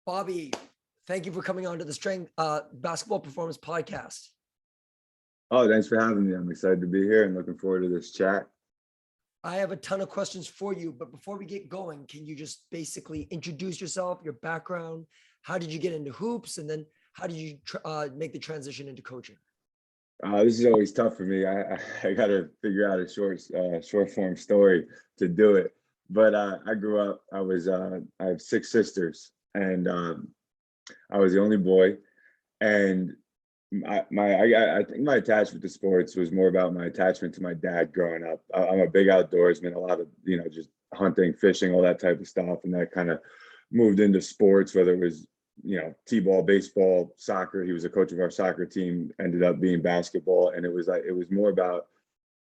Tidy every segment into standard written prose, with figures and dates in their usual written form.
Bobby, thank you for coming on to the Strength Basketball Performance Podcast. Oh, thanks for having me. I'm excited to be here and looking forward to this chat. I have a ton of questions for you, but before we get going, can you just basically introduce yourself, your background? How did you get into hoops? And then how did you make the transition into coaching? This is always tough for me. I got to figure out a short form story to do it. But I grew up. I have six sisters, and I was the only boy. And I think my attachment to sports was more about my attachment to my dad growing up. I'm a big outdoorsman, a lot of just hunting, fishing, all that type of stuff, and that kind of moved into sports, whether it was t-ball, baseball, soccer. He was a coach of our soccer team, ended up being basketball, and it was more about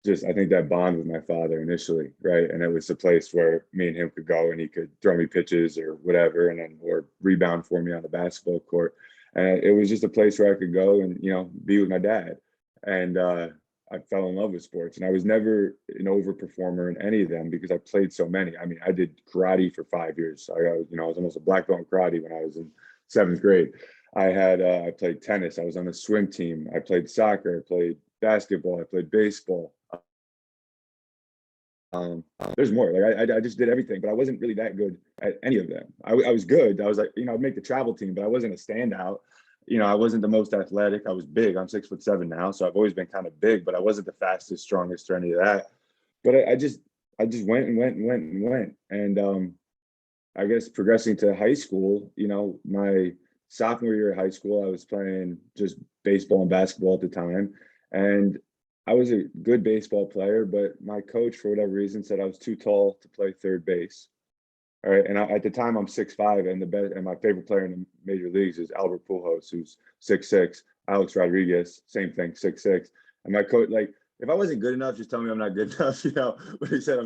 just, I think, that bond with my father initially, right? And it was a place where me and him could go, and he could throw me pitches or whatever, and then or rebound for me on the basketball court. And it was just a place where I could go and be with my dad. And I fell in love with sports, and I was never an overperformer in any of them because I played so many. I mean, I did karate for 5 years. I was almost a black belt in karate when I was in 7th grade. I played tennis. I was on the swim team. I played soccer. I played basketball. I played baseball. There's more. Like I just did everything, but I wasn't really that good at any of them. I was good. I was like, I'd make the travel team, but I wasn't a standout. I wasn't the most athletic. I was big. I'm 6'7" now, so I've always been kind of big, but I wasn't the fastest, strongest, or any of that. But I just went and went and went and went. And I guess progressing to high school, my sophomore year of high school, I was playing just baseball and basketball at the time. And I was a good baseball player, but my coach, for whatever reason, said I was too tall to play third base. All right. And at the time, I'm 6'5", and my favorite player in the major leagues is Albert Pujols, who's 6'6". Alex Rodriguez, same thing, 6'6". And my coach, like, if I wasn't good enough, just tell me I'm not good enough. But he said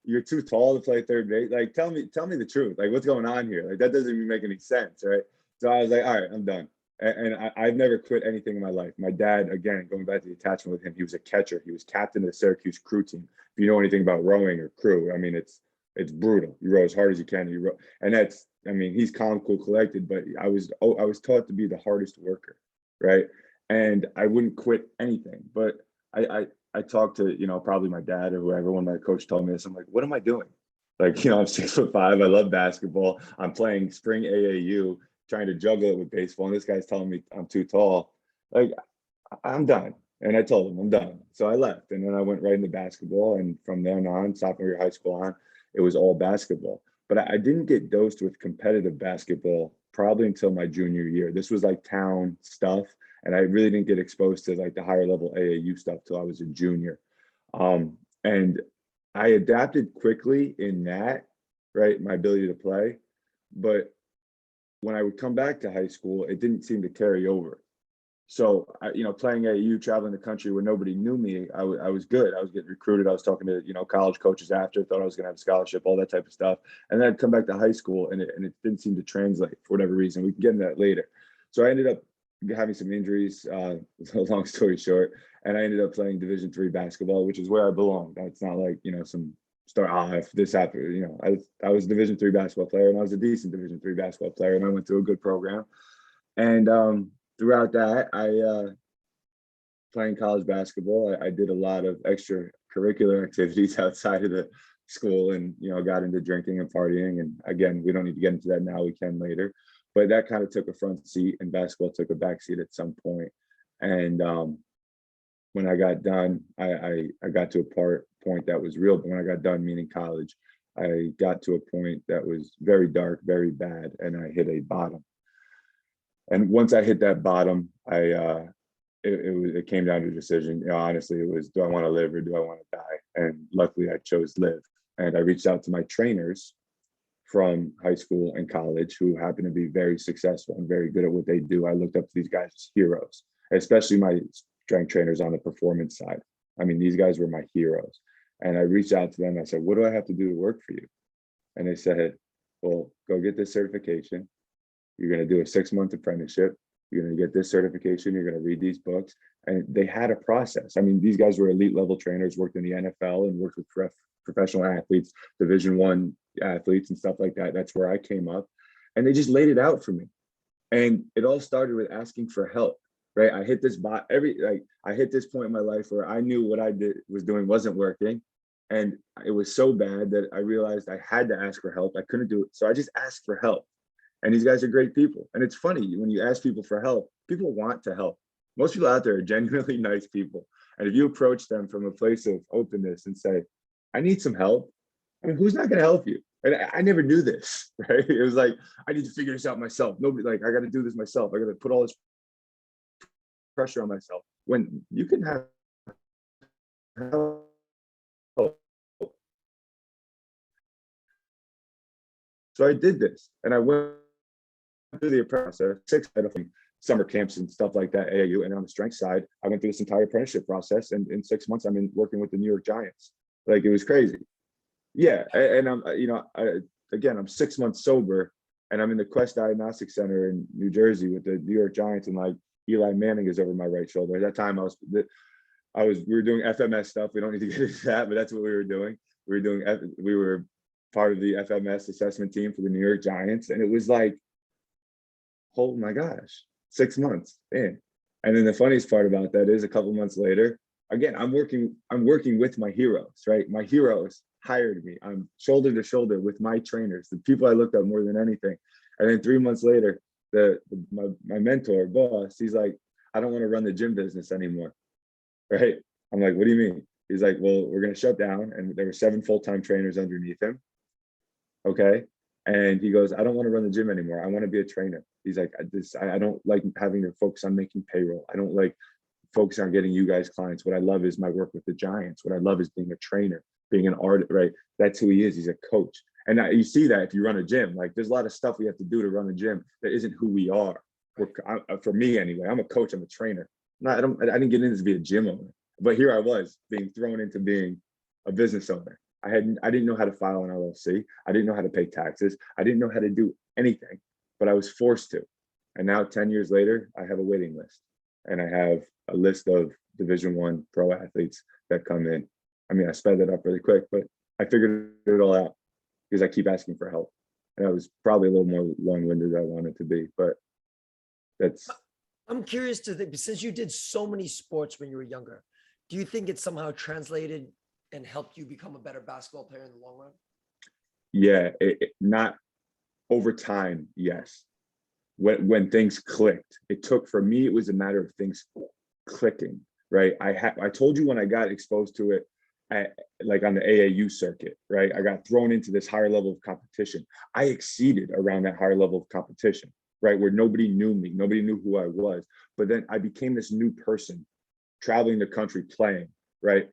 you're too tall to play third base. Like, tell me the truth. Like, what's going on here? Like, that doesn't even make any sense, right? So I was like, all right, I'm done. And I've never quit anything in my life. My dad, again, going back to the attachment with him, he was a catcher. He was captain of the Syracuse crew team. If you know anything about rowing or crew, I mean, it's brutal. You row as hard as you can. And he's calm, cool, collected, but I was taught to be the hardest worker, right? And I wouldn't quit anything. But I talked to, probably my dad or whoever, when my coach told me this, I'm like, what am I doing? Like, I'm 6'5". I love basketball. I'm playing spring AAU, trying to juggle it with baseball, and this guy's telling me I'm too tall. Like, I'm done. And I told him I'm done. So I left, and then I went right into basketball. And from then on, sophomore year of high school on, it was all basketball. But I didn't get dosed with competitive basketball probably until my junior year. This was like town stuff, and I really didn't get exposed to like the higher level AAU stuff till I was a junior. And I adapted quickly in that, right, my ability to play. But when I would come back to high school, it didn't seem to carry over. So, playing AAU, traveling the country where nobody knew me, I was good. I was getting recruited. I was talking to, college coaches after, thought I was going to have a scholarship, all that type of stuff. And then I'd come back to high school, and it didn't seem to translate for whatever reason. We can get into that later. So I ended up having some injuries, long story short, and I ended up playing Division III basketball, which is where I belong. That's not like, some start, if this happened, I was a Division III basketball player, and I was a decent Division III basketball player, and I went through a good program. And throughout that, playing college basketball, I did a lot of extracurricular activities outside of the school, and got into drinking and partying. And again, we don't need to get into that now, we can later. But that kind of took a front seat, and basketball took a back seat at some point. And when I got done, I got to a point that was real. But when I got done, meaning college, I got to a point that was very dark, very bad, and I hit a bottom. And once I hit that bottom, it came down to a decision. Honestly, it was, do I want to live or do I want to die? And luckily, I chose live. And I reached out to my trainers from high school and college, who happened to be very successful and very good at what they do. I looked up to these guys as heroes, especially my strength trainers on the performance side. I mean, these guys were my heroes. And I reached out to them. I said, what do I have to do to work for you? And they said, well, go get this certification. You're going to do a 6-month apprenticeship. You're going to get this certification. You're going to read these books. And they had a process. I mean, these guys were elite level trainers, worked in the NFL and worked with professional athletes, Division I athletes and stuff like that. That's where I came up. And they just laid it out for me. And it all started with asking for help, right? I hit this I hit this point in my life where I knew what I was doing wasn't working. And it was so bad that I realized I had to ask for help. I couldn't do it. So I just asked for help. And these guys are great people. And it's funny, when you ask people for help, people want to help. Most people out there are genuinely nice people. And if you approach them from a place of openness and say, I need some help, I mean, who's not going to help you? And I never knew this, right? It was like, I need to figure this out myself. Nobody, like, I got to do this myself. I got to put all this pressure on myself. When you can have help. So I did this, and I went through the process, 6 summer camps and stuff like that, AAU, and on the strength side, I went through this entire apprenticeship process, and in 6 months, I'm working with the New York Giants. Like, it was crazy. Yeah, and I'm, again, I'm 6 months sober, and I'm in the Quest Diagnostic Center in New Jersey with the New York Giants, and like Eli Manning is over my right shoulder. At that time, we were doing FMS stuff. We don't need to get into that, but that's what we were doing. We were part of the FMS assessment team for the New York Giants, and it was like, oh my gosh, 6 months in. And then the funniest part about that is, a couple months later, again, I'm working with my heroes, right? My heroes hired me. I'm shoulder to shoulder with my trainers, the people I looked up more than anything. And then 3 months later, my mentor, boss, he's like, I don't want to run the gym business anymore, right? I'm like, what do you mean? He's like, well, we're going to shut down. And there were 7 full-time trainers underneath him. Okay. And he goes, I don't want to run the gym anymore. I want to be a trainer. He's like, I don't like having to focus on making payroll. I don't like focus on getting you guys clients. What I love is my work with the Giants. What I love is being a trainer, being an artist, right? That's who he is. He's a coach. And you see that if you run a gym, like, there's a lot of stuff we have to do to run a gym that isn't who we are. For me anyway, I'm a coach, I'm a trainer. I didn't get into this to be a gym owner, but here I was being thrown into being a business owner. I didn't know how to file an LLC. I didn't know how to pay taxes. I didn't know how to do anything, but I was forced to. And now 10 years later, I have a waiting list, and I have a list of Division I pro athletes that come in. I mean, I sped that up really quick, but I figured it all out because I keep asking for help. And I was probably a little more long-winded than I wanted to be, but that's. I'm curious to think, since you did so many sports when you were younger, do you think it somehow translated and helped you become a better basketball player in the long run? Yeah, not over time. Yes. When things clicked, for me, it was a matter of things clicking, right? I told you when I got exposed to it like on the AAU circuit, right? I got thrown into this higher level of competition. I exceeded around that higher level of competition, right? Where nobody knew me, nobody knew who I was. But then I became this new person traveling the country playing, right?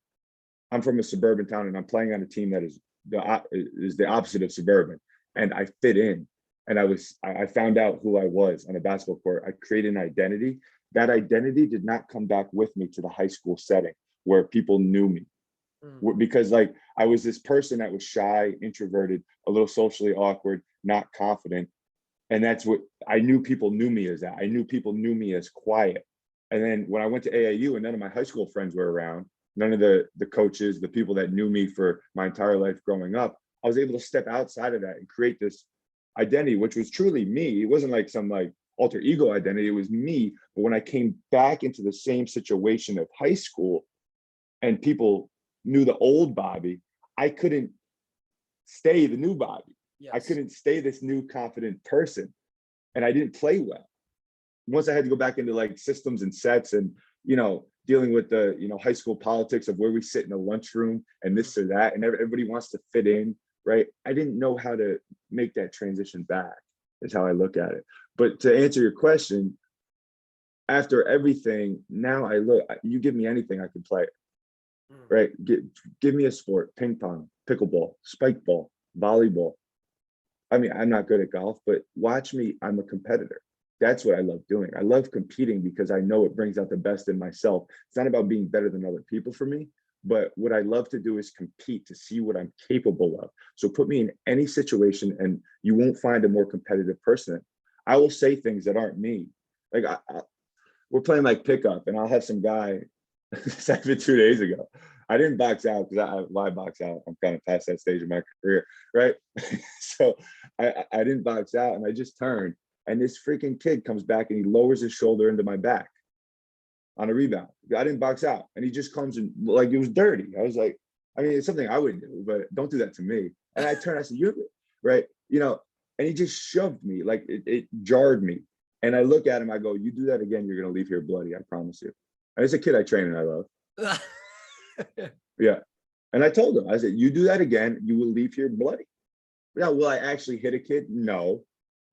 I'm from a suburban town, and I'm playing on a team that is the opposite of suburban, and I fit in. And I found out who I was on a basketball court. I created an identity. That identity did not come back with me to the high school setting where people knew me. Because like, I was this person that was shy, introverted, a little socially awkward, not confident. And that's what I knew people knew me as. That I knew people knew me as quiet. And then when I went to AAU, and none of my high school friends were around, none of the coaches, the people that knew me for my entire life growing up, I was able to step outside of that and create this identity, which was truly me. It wasn't like some like alter ego identity. It was me. But when I came back into the same situation of high school, and people knew the old Bobby, I couldn't stay the new Bobby. Yes. I couldn't stay this new confident person, and I didn't play well. Once I had to go back into like systems and sets, and dealing with the high school politics of where we sit in the lunchroom and this or that, and everybody wants to fit in, right? I didn't know how to make that transition back. Is how I look at it. But to answer your question, after everything, now you give me anything, I can play it. Right? Give me a sport: ping pong, pickleball, spike ball, volleyball. I mean, I'm not good at golf, but watch me. I'm a competitor. That's what I love doing. I love competing because I know it brings out the best in myself. It's not about being better than other people for me, but what I love to do is compete to see what I'm capable of. So put me in any situation and you won't find a more competitive person. I will say things that aren't me. Like we're playing like pickup, and I'll have some guy. This happened 2 days ago. I didn't box out because why box out? I'm kind of past that stage of my career, right? So I didn't box out, and I just turned, and this freaking kid comes back and he lowers his shoulder into my back on a rebound. I didn't box out, and he just comes and like it was dirty. I was like, I mean, it's something I wouldn't do, but don't do that to me. And I turned, I said, "You right?" You know, and he just shoved me, like it jarred me. And I look at him, I go, "You do that again, you're gonna leave here bloody. I promise you." And it's a kid I train and I love. Yeah. And I told him, I said, "You do that again, you will leave here bloody." Now, will I actually hit a kid? No.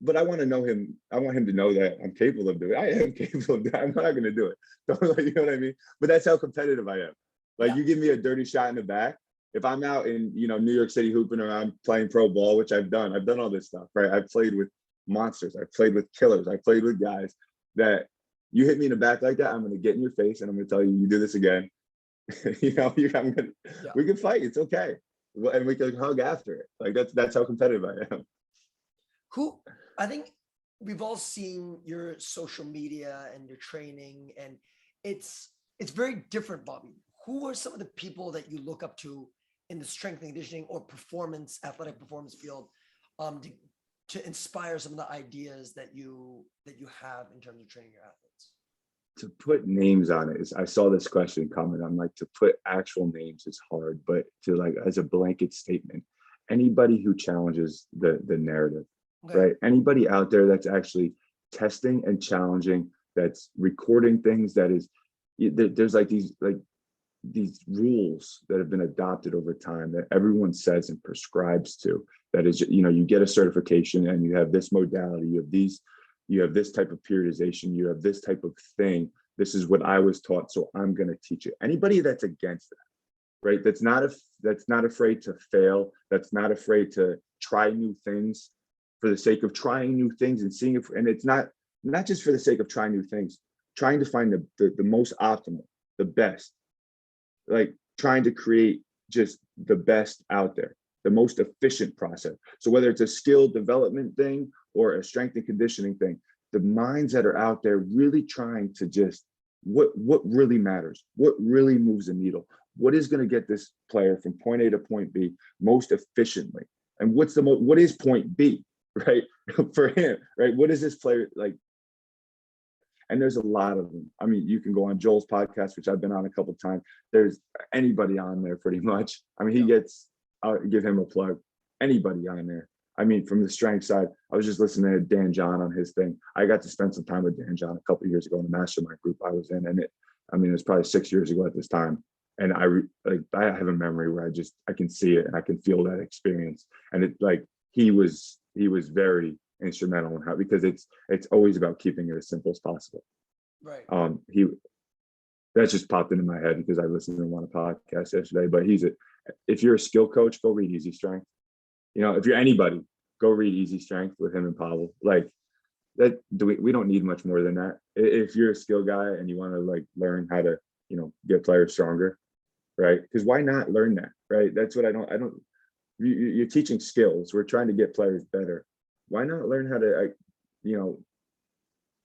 But I want to know him. I want him to know that I'm capable of doing it. I am capable of doing it. I'm not going to do it. You know what I mean? But that's how competitive I am. Like, Yeah. you give me a dirty shot in the back. If I'm out in, New York City hooping around playing pro ball, which I've done all this stuff, right? I've played with monsters. I've played with killers. I played with guys that you hit me in the back like that, I'm going to get in your face and I'm going to tell you, you do this again. Yeah. We can fight. It's okay. And we can hug after it. Like that's how competitive I am. Who I think we've all seen your social media and your training, and it's very different, Bobby. Who are some of the people that you look up to in the strength and conditioning or athletic performance field, to inspire some of the ideas that you have in terms of training your athletes? To put names on it is, I saw this question coming. I'm like, to put actual names is hard, but to like as a blanket statement, anybody who challenges the narrative, Okay. right? Anybody out there that's actually testing and challenging, that's recording things, that is, there's like these rules that have been adopted over time that everyone says and prescribes to. That is, you get a certification and you have this modality, you have this type of periodization, you have this type of thing. This is what I was taught, so I'm going to teach it. Anybody that's against that, right? That's not afraid to fail. That's not afraid to try new things for the sake of trying new things and seeing if, and it's not just for the sake of trying new things, trying to find the most optimal, the best, like trying to create just the best out there, the most efficient process. So whether it's a skill development thing or a strength and conditioning thing, the minds that are out there really trying to just what really matters, what really moves the needle, what is going to get this player from point A to point B most efficiently, and what is point B, right? For him, right? What is this player like? And there's a lot of them. I mean, you can go on Joel's podcast, which I've been on a couple of times. There's anybody on there pretty much. I mean, I'll give him a plug. Anybody on there. I mean, from the strength side, I was just listening to Dan John on his thing. I got to spend some time with Dan John a couple of years ago in the mastermind group I was in. And it was probably 6 years ago at this time. And I have a memory where I can see it and I can feel that experience. And it like, he was very instrumental in how, because it's always about keeping it as simple as possible. Right. That just popped into my head because I listened to him on a podcast yesterday. But if you're a skill coach, go read Easy Strength. If you're anybody, go read Easy Strength with him and Pavel. Like that, we don't need much more than that. If you're a skill guy and you want to like learn how to, get players stronger, right? Because why not learn that, right? That's what I don't. You're teaching skills. We're trying to get players better. Why not learn how to,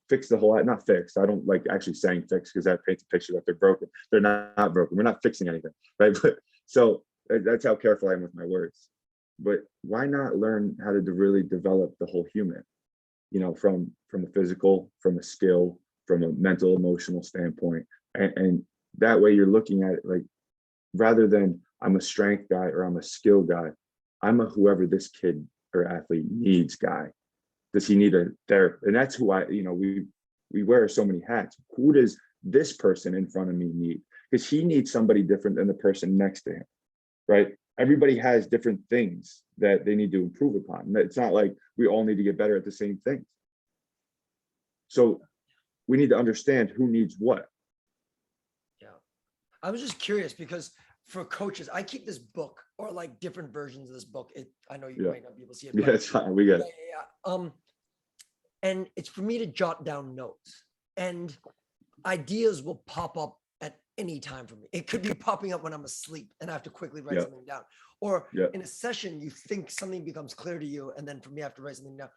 fix the whole, not fix. I don't like actually saying fix because that paints a picture that they're broken. They're not broken. We're not fixing anything, right? But so that's how careful I am with my words. But why not learn how to really develop the whole human, from a physical, from a skill, from a mental, emotional standpoint. And that way you're looking at it like, rather than I'm a strength guy or I'm a skill guy, I'm a whoever this kid or athlete needs guy. Does he need a therapist? And that's who we wear so many hats. Who does this person in front of me need? Because he needs somebody different than the person next to him, right? Everybody has different things that they need to improve upon. It's not like we all need to get better at the same things. So we need to understand who needs what. Yeah. I was just curious because for coaches, I keep this book or like different versions of this book. I know you might not be able to see it. Yeah, it's fine. We get it. Yeah. And it's for me to jot down notes, and ideas will pop up at any time for me. It could be popping up when I'm asleep and I have to quickly write something down. Or in a session, you think something becomes clear to you, and then for me, I have to write something down.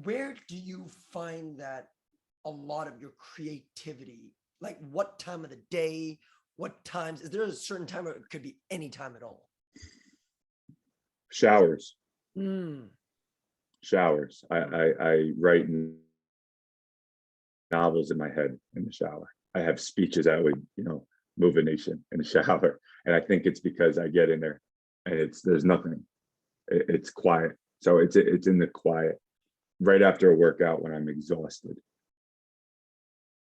Where do you find that a lot of your creativity, like what time of the day, what times? Is there a certain time, or it could be any time at all? Showers. Showers. I write novels in my head in the shower. I have speeches that would, move a nation in the shower. And I think it's because I get in there and there's nothing. It's quiet. So it's in the quiet right after a workout when I'm exhausted.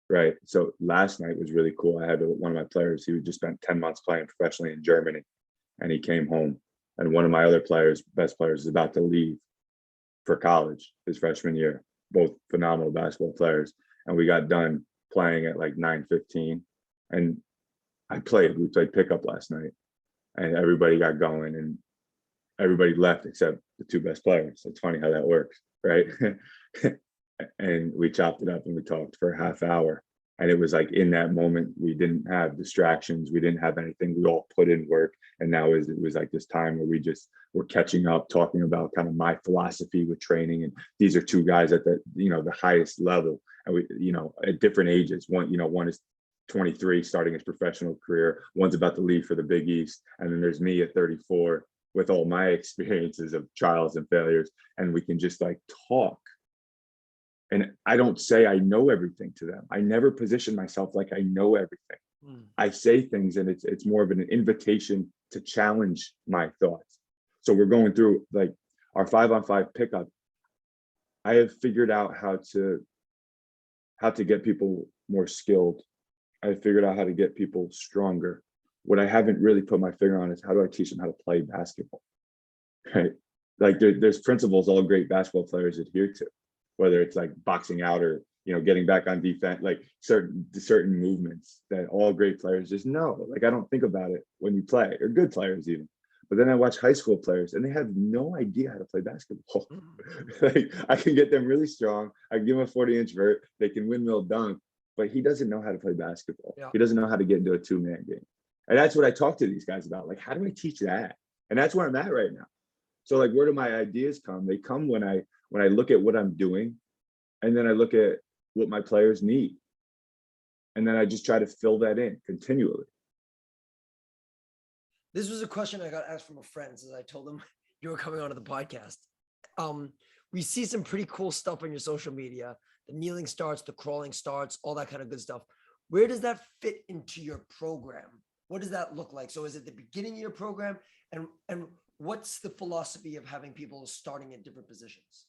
Right. So last night was really cool. I had one of my players, he just spent 10 months playing professionally in Germany, and he came home. And one of my other players, best players, is about to leave for college his freshman year. Both phenomenal basketball players. And we got done playing at like 9:15. And we played pickup last night, and everybody got going and everybody left except the two best players. It's funny how that works, right? And we chopped it up and we talked for a half hour. And it was like in that moment, we didn't have distractions. We didn't have anything. We all put in work. And now it was like this time where we're catching up, talking about kind of my philosophy with training. And these are two guys at the highest level. And we, at different ages. One is 23 starting his professional career. One's about to leave for the Big East. And then there's me at 34 with all my experiences of trials and failures. And we can just like talk. And I don't say I know everything to them. I never position myself like I know everything. I say things, and it's more of an invitation to challenge my thoughts. So we're going through like our 5-on-5 pickup. I have figured out how to get people more skilled. I have figured out how to get people stronger. What I haven't really put my finger on is how do I teach them how to play basketball, right? Like there's principles all great basketball players adhere to, whether it's like boxing out or getting back on defense, like certain movements that all great players just know. Like I don't think about it when you play, or good players even. But then I watch high school players and they have no idea how to play basketball. Like I can get them really strong. I can give them a 40-inch vert. They can windmill dunk, but he doesn't know how to play basketball. Yeah. He doesn't know how to get into a 2-man game. And that's what I talk to these guys about. Like, how do I teach that? And that's where I'm at right now. So like, where do my ideas come? They come when I look at what I'm doing, and then I look at what my players need. And then I just try to fill that in continually. This was a question I got asked from a friend as I told him you were coming onto the podcast. We see some pretty cool stuff on your social media. The kneeling starts, the crawling starts, all that kind of good stuff. Where does that fit into your program? What does that look like? So is it the beginning of your program? And what's the philosophy of having people starting at different positions?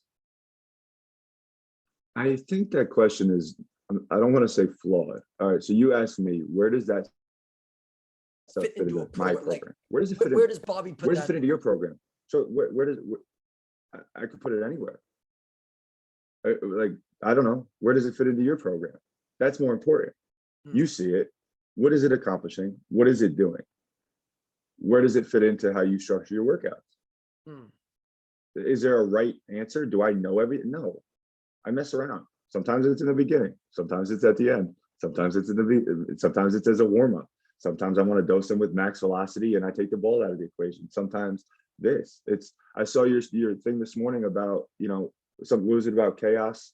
I think that question is, I don't want to say flawed. All right. So you asked me, where does that stuff fit into my program? Like, where does it fit? Where does Bobby put that? Where does it fit into your program? So I could put it anywhere. I don't know. Where does it fit into your program? That's more important. You see it. What is it accomplishing? What is it doing? Where does it fit into how you structure your workouts? Is there a right answer? Do I know everything? No. I mess around. Sometimes it's in the beginning. Sometimes it's at the end. Sometimes it's sometimes it's as a warm-up. Sometimes I want to dose them with max velocity and I take the ball out of the equation. Sometimes I saw your thing this morning about, what was it about chaos?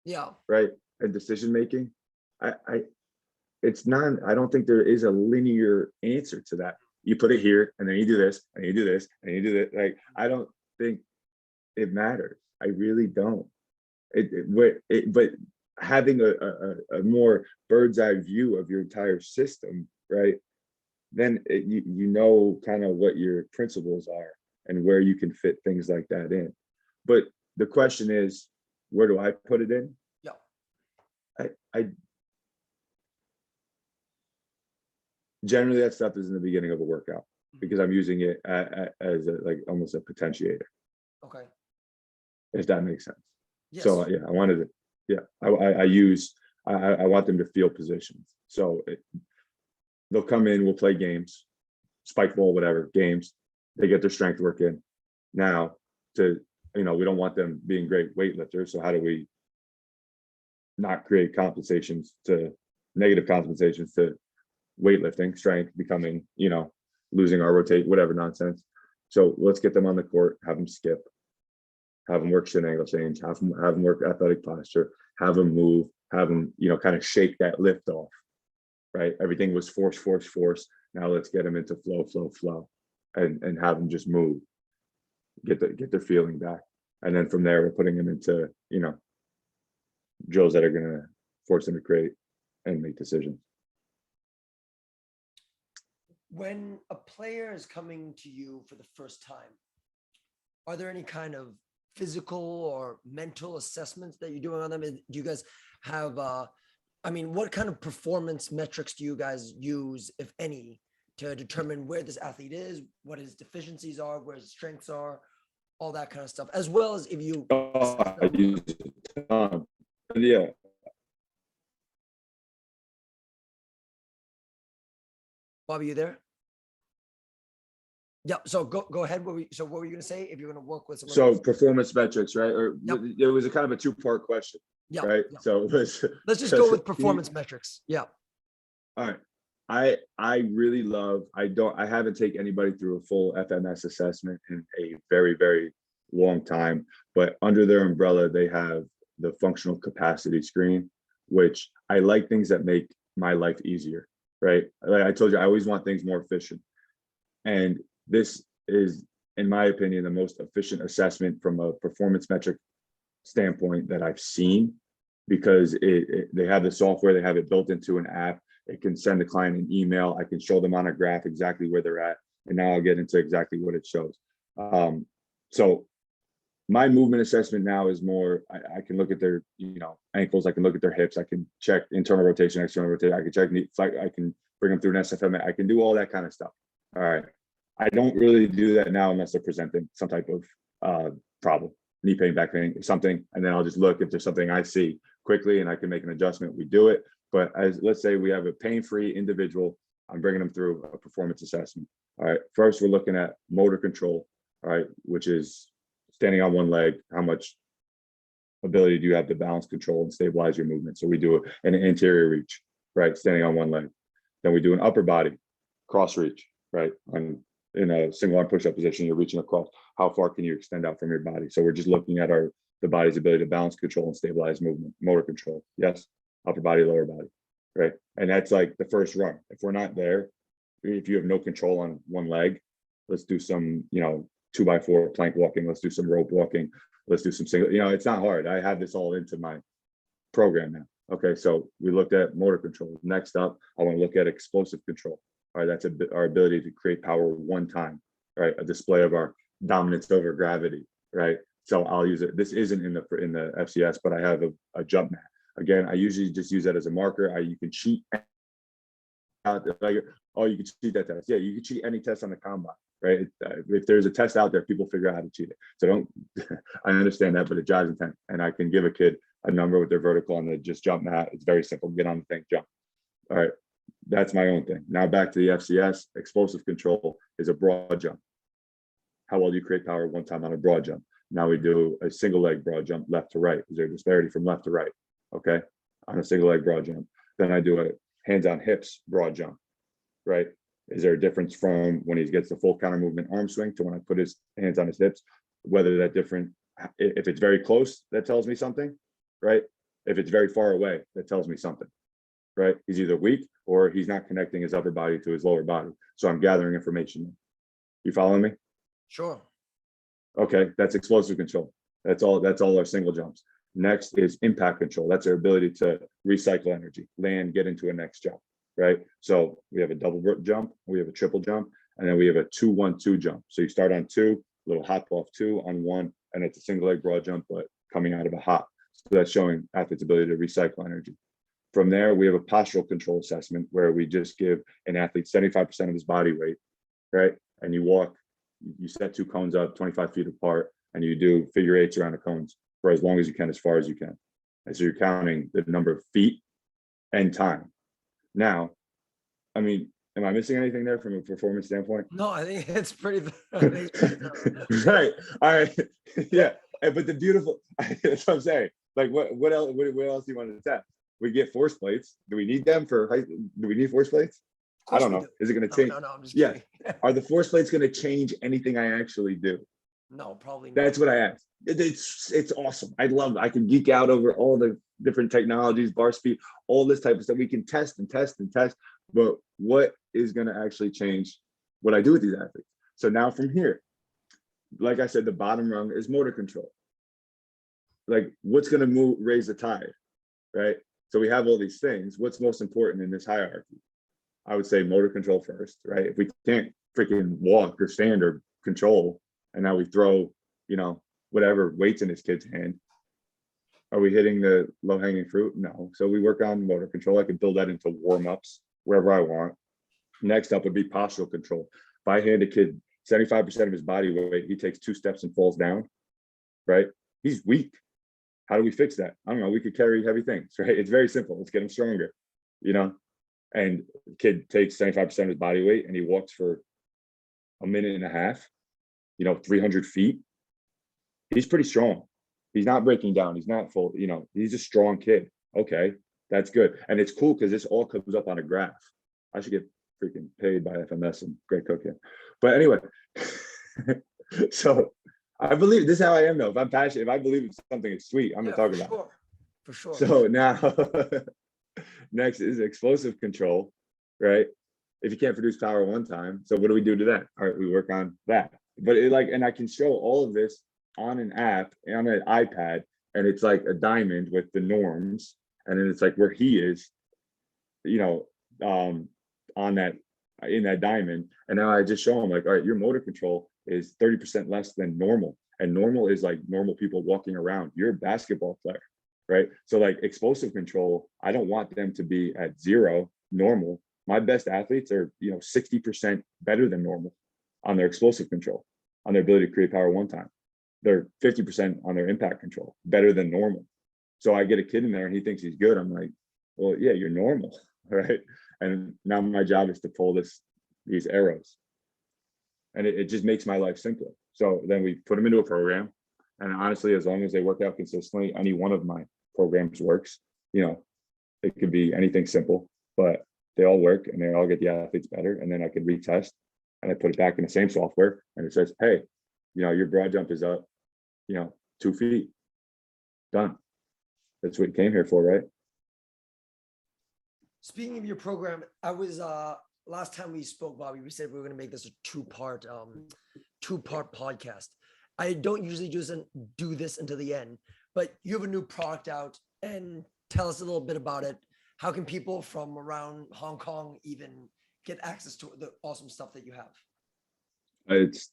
Yeah. Right. And decision making. I don't think there is a linear answer to that. You put it here and then you do this and you do this and you do that. Like, I don't think it matters. I really don't. But having a more bird's eye view of your entire system, right? Then you know kind of what your principles are and where you can fit things like that in. But the question is, where do I put it in? Yeah. I generally that stuff is in the beginning of a workout because I'm using it as almost a potentiator. Okay. If that makes sense. Yes. So yeah, I wanted to, I want them to feel positions. So they'll come in, we'll play games, spike ball, whatever, games. They get their strength work in. Now we don't want them being great weightlifters. So how do we not create negative compensations to weightlifting, strength, becoming, losing our rotate, whatever nonsense. So let's get them on the court, have them skip, have them work shin angle change, have them work athletic posture, have them move, have them, kind of shake that lift off, right? Everything was force. Now let's get them into flow, and have them just move, get their feeling back. And then from there, we're putting them into, drills that are going to force them to create and make decisions. When a player is coming to you for the first time, are there any kind of physical or mental assessments that you're doing on them? Do you guys have, what kind of performance metrics do you guys use, if any, to determine where this athlete is, what his deficiencies are, where his strengths are, all that kind of stuff, as well as if you. I use a ton. Yeah. Bobby, you there? Yeah. So go ahead. What were you going to say? If you're going to work with someone. So performance metrics, right? Or Yep. It was a kind of a two-part question, right? Yep. So let's just go with performance metrics. Yeah. All right. I really love, I haven't taken anybody through a full FMS assessment in a very, very long time, but under their umbrella, they have the functional capacity screen, which I like things that make my life easier, right? Like I told you, I always want things more efficient. And this is, in my opinion, the most efficient assessment from a performance metric standpoint that I've seen, because they have the software, they have it built into an app. It can send the client an email. I can show them on a graph exactly where they're at. And now I'll get into exactly what it shows. So my movement assessment now is more, I can look at their, ankles. I can look at their hips. I can check internal rotation, external rotation. I can check, I can bring them through an SFM. I can do all that kind of stuff. All right. I don't really do that now unless they're presenting some type of problem, knee pain, back pain, something. And then I'll just look if there's something I see quickly and I can make an adjustment. We do it. But let's say we have a pain-free individual, I'm bringing them through a performance assessment. All right. First, we're looking at motor control, all right, which is standing on one leg. How much ability do you have to balance, control, and stabilize your movement? So we do an anterior reach, right, standing on one leg. Then we do an upper body cross reach, right? In a single arm push-up position, you're reaching across. How far can you extend out from your body? So we're just looking at the body's ability to balance, control, and stabilize movement, motor control. Yes. Upper body, lower body, right? And that's like the first run. If we're not there, if you have no control on one leg, let's do some, 2x4 plank walking. Let's do some rope walking. Let's do some single, it's not hard. I have this all into my program now. Okay, so we looked at motor control. Next up, I want to look at explosive control. All right, that's our ability to create power one time, right? A display of our dominance over gravity, right? So I'll use it. This isn't in the FCS, but I have a jump mat. Again, I usually just use that as a marker. You can cheat out there, like, oh, you can cheat that test. Yeah, you can cheat any test on the combine, right? If there's a test out there, people figure out how to cheat it. So don't, I understand that, but it drives intent. And I can give a kid a number with their vertical on the just jump mat. It's very simple. Get on the thing, jump. All right, that's my own thing. Now back to the FCS. Explosive control is a broad jump. How well do you create power one time on a broad jump? Now we do a single leg broad jump left to right. Is there a disparity from left to right? Okay, on a single leg broad jump. Then I do a hands on hips broad jump, right? Is there a difference from when he gets the full counter movement arm swing to when I put his hands on his hips? Whether that different, if it's very close, that tells me something, right? If it's very far away, that tells me something, right? He's either weak or he's not connecting his upper body to his lower body. So I'm gathering information. You following me? Sure. Okay, that's explosive control. That's all our single jumps. Next is impact control. That's our ability to recycle energy, land, get into a next jump, right? So we have a double jump, we have a triple jump, and then we have a 2-1-2 jump. So you start on 2, little hop off 2 on 1, and it's a single leg broad jump, but coming out of a hop. So that's showing athlete's ability to recycle energy. From there, we have a postural control assessment where we just give an athlete 75% of his body weight, right? And you walk, you set 2 cones up 25 feet apart, and you do figure 8s around the cones for as long as you can, as far as you can. And so you're counting the number of feet and time. Now, I mean, am I missing anything there from a performance standpoint? No, I think it's pretty. Right. All right. Yeah. But the beautiful, that's what I'm saying. Like, what else do you want to test? We get force plates. Do we need them for height? Do we need force plates? I don't know. Is it going to change? No, I'm just kidding. Are the force plates going to change anything I actually do? No, probably not. That's what I asked. It's awesome. I love it. I can geek out over all the different technologies, bar speed, all this type of stuff. We can test and test and test. But what is going to actually change what I do with these athletes? So now from here, like I said, the bottom rung is motor control. like what's going to raise the tide, right? So we have all these things. What's most important in this hierarchy? I would say motor control first, right? If we can't freaking walk or stand or control, and now we throw, you know, whatever weights in this kid's hand, are we hitting the low hanging fruit? No. So we work on motor control. I could build that into warm ups wherever I want. Next up would be postural control. If I hand a kid 75% of his body weight, he takes 2 steps and falls down, right? He's weak. How do we fix that? I don't know. We could carry heavy things, right? It's very simple. Let's get him stronger, you know? And the kid takes 75% of his body weight and he walks for a minute and a half, you know, 300 feet. He's pretty strong. He's not breaking down. He's not full, you know, he's a strong kid. Okay, that's good. And it's cool because this all comes up on a graph. I should get freaking paid by FMS and great cooking. But anyway, so I believe this is how I am though. If I'm passionate, if I believe in something, it's sweet. I'm gonna talk about it. For sure. So now next is explosive control, right? If you can't produce power one time, so what do we do to that? All right, we work on that. But it like, and I can show all of this on an app, on an iPad, and it's like a diamond with the norms, and then it's like where he is, you know, on that, in that diamond. And now I just show him like, all right, your motor control is 30% less than normal, and normal is like normal people walking around. You're a basketball player, right? So like explosive control, I don't want them to be at 0 normal. My best athletes are, you know, 60% better than normal on their explosive control, on their ability to create power one time. They're 50% on their impact control, better than normal. So I get a kid in there and he thinks he's good. I'm like, well, yeah, you're normal, right? And now my job is to pull these arrows. And it just makes my life simpler. So then we put them into a program. And honestly, as long as they work out consistently, any one of my programs works. You know, it could be anything simple, but they all work and they all get the athletes better. And then I can retest and I put it back in the same software and it says, hey, you know, your broad jump is up, you know, 2 feet. Done. That's what you came here for, right? Speaking of your program, I was last time we spoke, Bobby, we said we were going to make this a two-part podcast. I don't usually do this until the end, but you have a new product out, and tell us a little bit about it. How can people from around Hong Kong even get access to the awesome stuff that you have? It's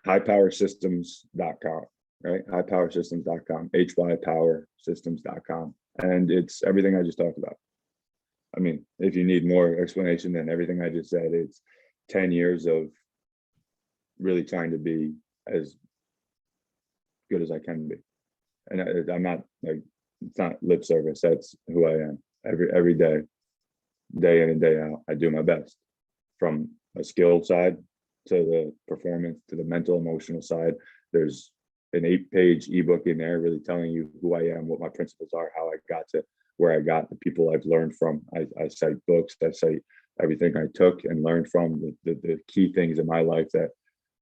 highpowersystems.com, right? Highpowersystems.com, hypowersystems.com. And it's everything I just talked about. I mean, if you need more explanation than everything I just said, it's 10 years of really trying to be as good as I can be. And I'm not like, it's not lip service. That's who I am. Every day, day in and day out, I do my best, from a skill side to the performance to the mental, emotional side. There's an 8-page ebook in there really telling you who I am, what my principles are, how I got to where I got, the people I've learned from. I cite books, I cite everything I took and learned from. The key things in my life that,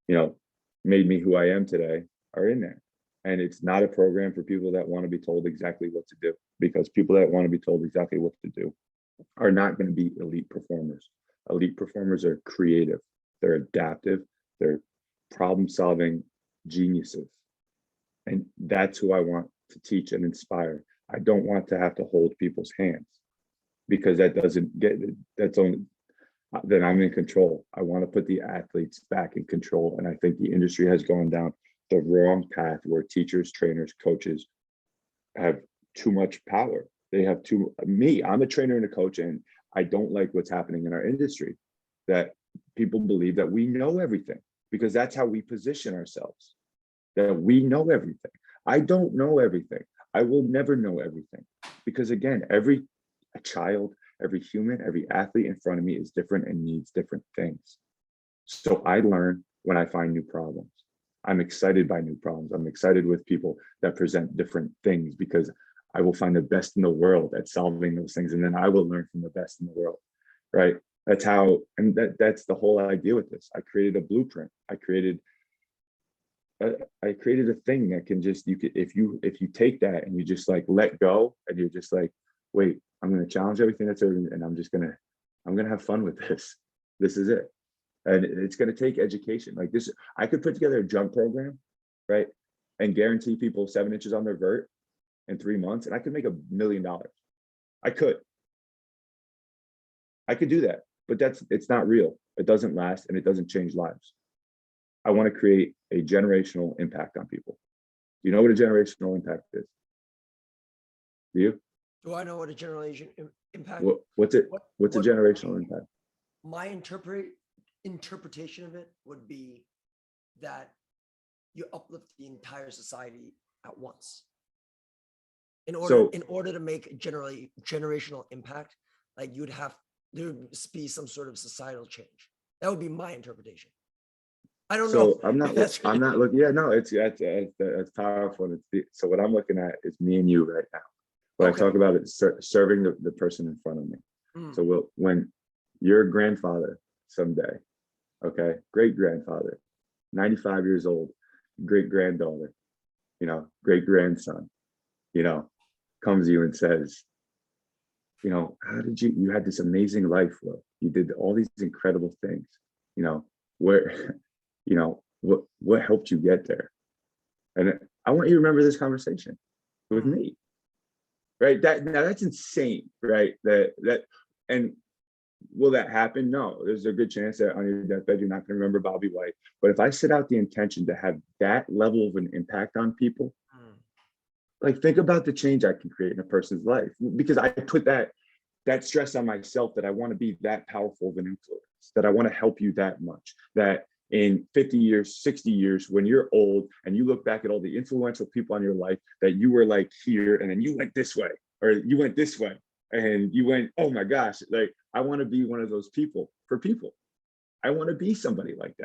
you know, made me who I am today are in there. And it's not a program for people that want to be told exactly what to do, because people that want to be told exactly what to do are not going to be elite performers. Elite performers are creative, they're adaptive, they're problem-solving geniuses. And that's who I want to teach and inspire. I don't want to have to hold people's hands, because that doesn't get, that's only, then I'm in control. I want to put the athletes back in control. And I think the industry has gone down the wrong path where teachers, trainers, coaches have too much power. They have I'm a trainer and a coach, and I don't like what's happening in our industry, that people believe that we know everything, because that's how we position ourselves, that we know everything. I don't know everything. I will never know everything, because again, every child, every human, every athlete in front of me is different and needs different things. So I learn when I find new problems. I'm excited by new problems. I'm excited with people that present different things, because I will find the best in the world at solving those things. And then I will learn from the best in the world, right? That's how, and that's the whole idea with this. I created a blueprint. I created a thing that can just, if you take that and you just like let go, and you're just like, wait, I'm going to challenge everything that's over, and I'm going to have fun with this. This is it. And it's going to take education like this. I could put together a jump program, right? and guarantee people 7 inches on their vert in 3 months, and I could make $1 million. I could do that, but it's not real. It doesn't last, and it doesn't change lives. I want to create a generational impact on people. Do you know what a generational impact is? Do you? Do I know what a generation impact? What's it? What's a generational my, impact? My interpretation of it would be that you uplift the entire society at once. In order to make a generational impact, like there would be some sort of societal change. That would be my interpretation. I don't know. I'm not looking. Yeah, no, that's powerful. So what I'm looking at is me and you right now. What I talk about is serving the person in front of me. So when your grandfather someday, okay, great grandfather, 95 years old, great granddaughter, great grandson, comes to you and says, how did you had this amazing life, Will? You did all these incredible things, where, what helped you get there? And I want you to remember this conversation with me, right? That's insane, right? And will that happen? No, there's a good chance that on your deathbed, you're not going to remember Bobby Whyte. But if I set out the intention to have that level of an impact on people, like think about the change I can create in a person's life, because I put that stress on myself, that I want to be that powerful of an influence, that I want to help you that much, that in 50 years, 60 years, when you're old and you look back at all the influential people in your life, that you were like here and then you went this way, or you went this way and you went, oh my gosh, like I want to be one of those people for people. I want to be somebody like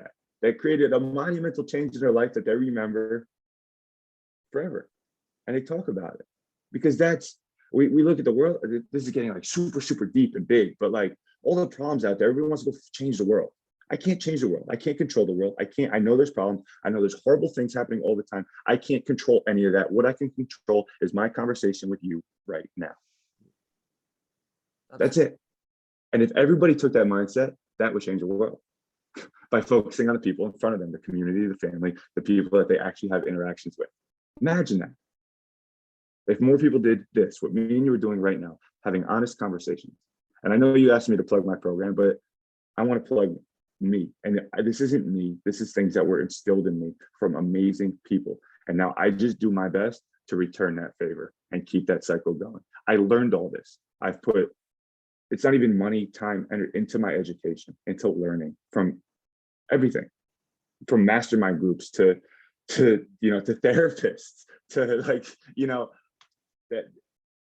that created a monumental change in their life that they remember forever. And they talk about it, because we look at the world. This is getting like super, super deep and big, but like all the problems out there, everyone wants to go change the world. I can't change the world. I can't control the world. I know there's problems. I know there's horrible things happening all the time. I can't control any of that. What I can control is my conversation with you right now. That's it. And if everybody took that mindset, that would change the world by focusing on the people in front of them, the community, the family, the people that they actually have interactions with. Imagine that. If more people did this, what me and you are doing right now, having honest conversations. And I know you asked me to plug my program, but I want to plug me. And this isn't me. This is things that were instilled in me from amazing people. And now I just do my best to return that favor and keep that cycle going. I learned all this. It's not even money, time, and into my education, into learning from everything, from mastermind groups to therapists, to that.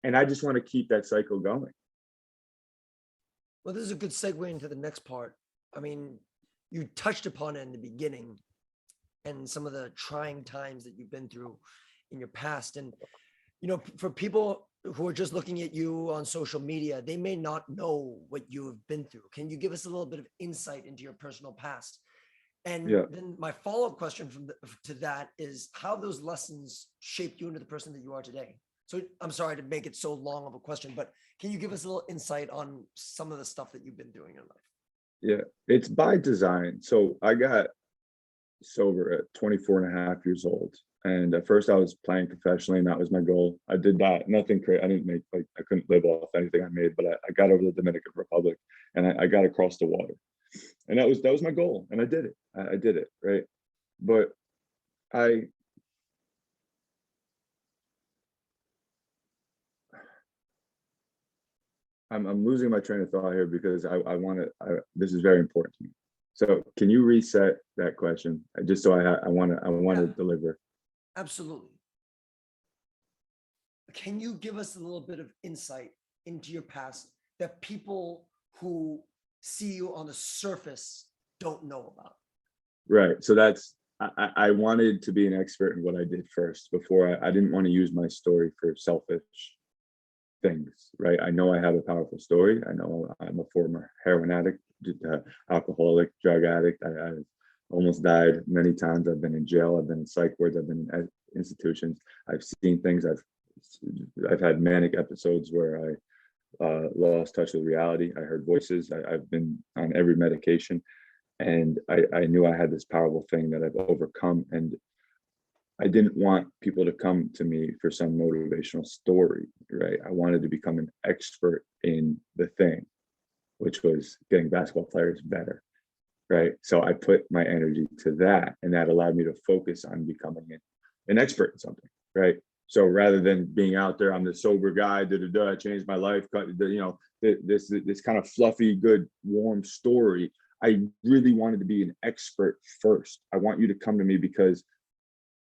And I just want to keep that cycle going. Well, this is a good segue into the next part. I mean, you touched upon it in the beginning and some of the trying times that you've been through in your past. And, for people who are just looking at you on social media, they may not know what you have been through. Can you give us a little bit of insight into your personal past? And then my follow-up question to that is how those lessons shaped you into the person that you are today. So I'm sorry to make it so long of a question, but can you give us a little insight on some of the stuff that you've been doing in life? Yeah, it's by design. So I got sober at 24 and a half years old. And at first I was playing professionally and that was my goal. I did that, nothing crazy. I didn't make, I couldn't live off anything I made, but I got over the Dominican Republic and I got across the water. And that was my goal. And I did it. I did it, right? But I'm losing my train of thought here because this is very important to me. So can you reset that question? Just so I want to deliver. Absolutely. Can you give us a little bit of insight into your past that people who see you on the surface don't know about? Right. So I wanted to be an expert in what I did first before I didn't want to use my story for selfish things, right? I know I have a powerful story. I know I'm a former heroin addict, alcoholic, drug addict. I almost died many times. I've been in jail. I've been in psych wards. I've been in institutions. I've seen things. I've had manic episodes where I lost touch with reality. I heard voices. I've been on every medication, and I knew I had this powerful thing that I've overcome. And I didn't want people to come to me for some motivational story, right? I wanted to become an expert in the thing, which was getting basketball players better, right? So I put my energy to that, and that allowed me to focus on becoming an expert in something, right? So rather than being out there, I'm the sober guy, I changed my life, this kind of fluffy, good, warm story. I really wanted to be an expert first. I want you to come to me because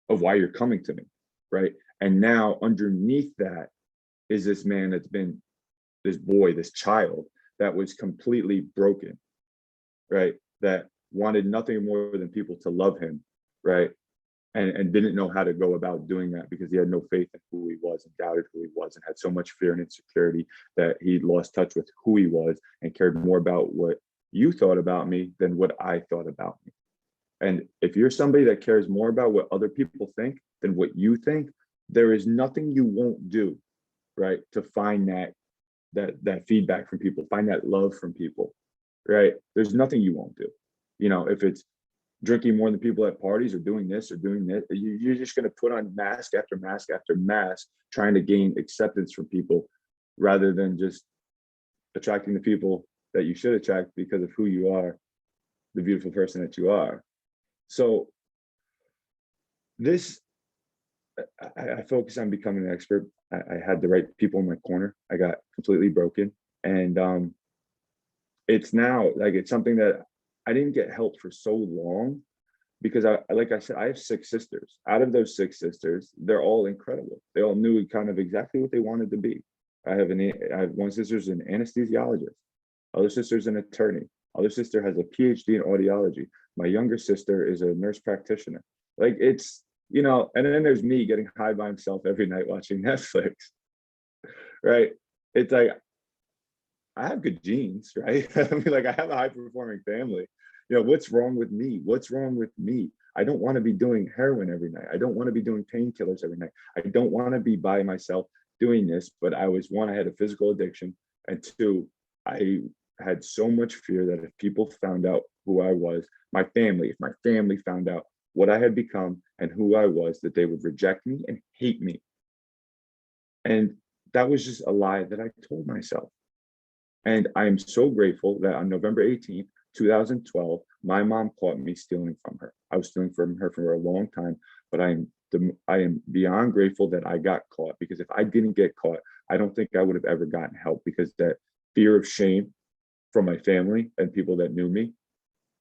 of why you're coming to me, right? And now underneath that is this man that's been this boy, this child that was completely broken, right? That wanted nothing more than people to love him, right? And didn't know how to go about doing that because he had no faith in who he was and doubted who he was and had so much fear and insecurity that he lost touch with who he was and cared more about what you thought about me than what I thought about me. And if you're somebody that cares more about what other people think than what you think, there is nothing you won't do, right, to find that feedback from people, find that love from people, right? There's nothing you won't do. If it's drinking more than people at parties or doing this or doing that, you're just going to put on mask after mask after mask, trying to gain acceptance from people rather than just attracting the people that you should attract because of who you are, the beautiful person that you are. So this, I focus on becoming an expert. I had the right people in my corner. I got completely broken. And it's now like, it's something that I didn't get help for so long because like I said, I have 6 sisters. Out of those 6 sisters, they're all incredible. They all knew kind of exactly what they wanted to be. I have one sister's an anesthesiologist. Other sister's an attorney. Other sister has a PhD in audiology. My younger sister is a nurse practitioner. Like it's, and then there's me getting high by himself every night watching Netflix, right? It's like, I have good genes, right? I mean, like I have a high performing family. What's wrong with me? What's wrong with me? I don't want to be doing heroin every night. I don't want to be doing painkillers every night. I don't want to be by myself doing this. But I had a physical addiction. And 2, I had so much fear that if people found out who I was, if my family found out what I had become and who I was, that they would reject me and hate me. And that was just a lie that I told myself. And I am so grateful that on November 18th, 2012, my mom caught me stealing from her. I was stealing from her for a long time, but I am beyond grateful that I got caught, because if I didn't get caught, I don't think I would have ever gotten help, because that fear of shame from my family and people that knew me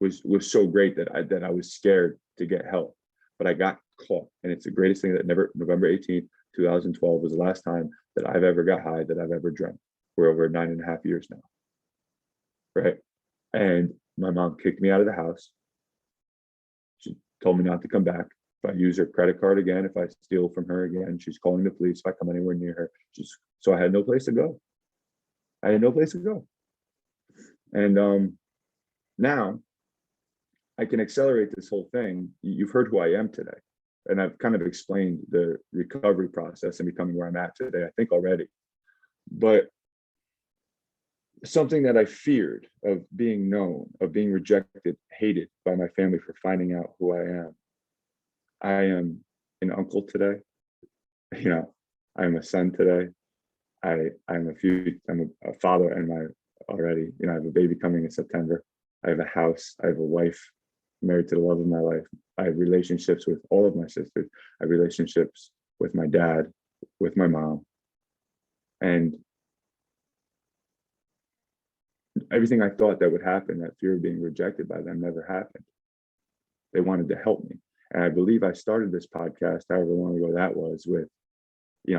was so great that I was scared to get help. But I got caught, and it's the greatest thing that November 18th, 2012 was the last time that I've ever got high, that I've ever drank. We're over 9.5 years now, right? And my mom kicked me out of the house. She told me not to come back. If I use her credit card again, if I steal from her again, she's calling the police if I come anywhere near her. So I had no place to go. I had no place to go. And now I can accelerate this whole thing. You've heard who I am today. And I've kind of explained the recovery process and becoming where I'm at today, I think already. But something that I feared, of being known, of being rejected, hated by my family for finding out who I am. I am an uncle today. I'm a son today. I'm a father already. I have a baby coming in September. I have a house. I have a wife, married to the love of my life. I have relationships with all of my sisters. I have relationships with my dad, with my mom. And everything I thought that would happen, that fear of being rejected by them, never happened. They wanted to help me. And I believe I started this podcast, however long ago that was, with,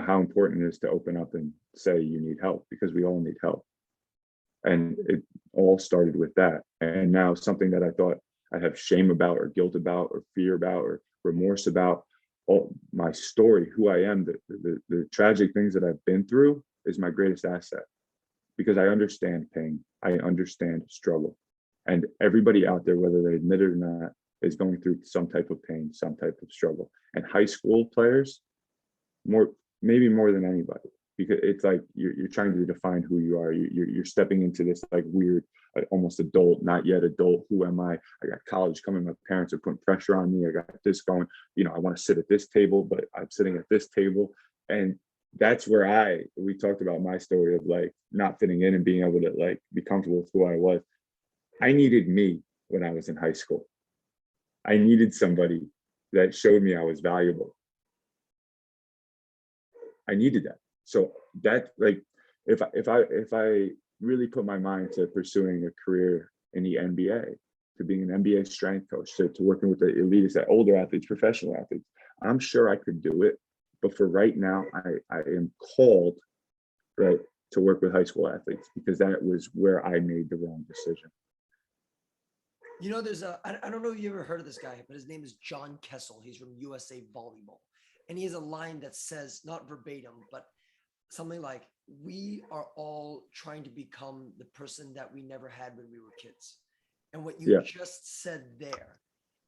how important it is to open up and say you need help, because we all need help. And it all started with that. And now something that I thought I'd have shame about, or guilt about, or fear about, or remorse about, all my story, who I am, the tragic things that I've been through, is my greatest asset. Because I understand pain, I understand struggle. And everybody out there, whether they admit it or not, is going through some type of pain, some type of struggle. And high school players, maybe more than anybody, because it's like you're trying to define who you are. You're stepping into this like weird an almost adult, not yet adult. Who am I? I got college coming. My parents are putting pressure on me. I got this going. I want to sit at this table, but I'm sitting at this table. And that's where we talked about my story of like not fitting in and being able to like be comfortable with who I was. I needed me when I was in high school. I needed somebody that showed me I was valuable. I needed that. So that, like, if I really put my mind to pursuing a career in the NBA, to being an NBA strength coach, to working with the elitists, that older athletes, professional athletes, I'm sure I could do it. But for right now, I am called, right, to work with high school athletes, because that was where I made the wrong decision. I don't know if you ever heard of this guy, but his name is John Kessel. He's from USA Volleyball. And he has a line that says, not verbatim, but something like, we are all trying to become the person that we never had when we were kids. And what you just said there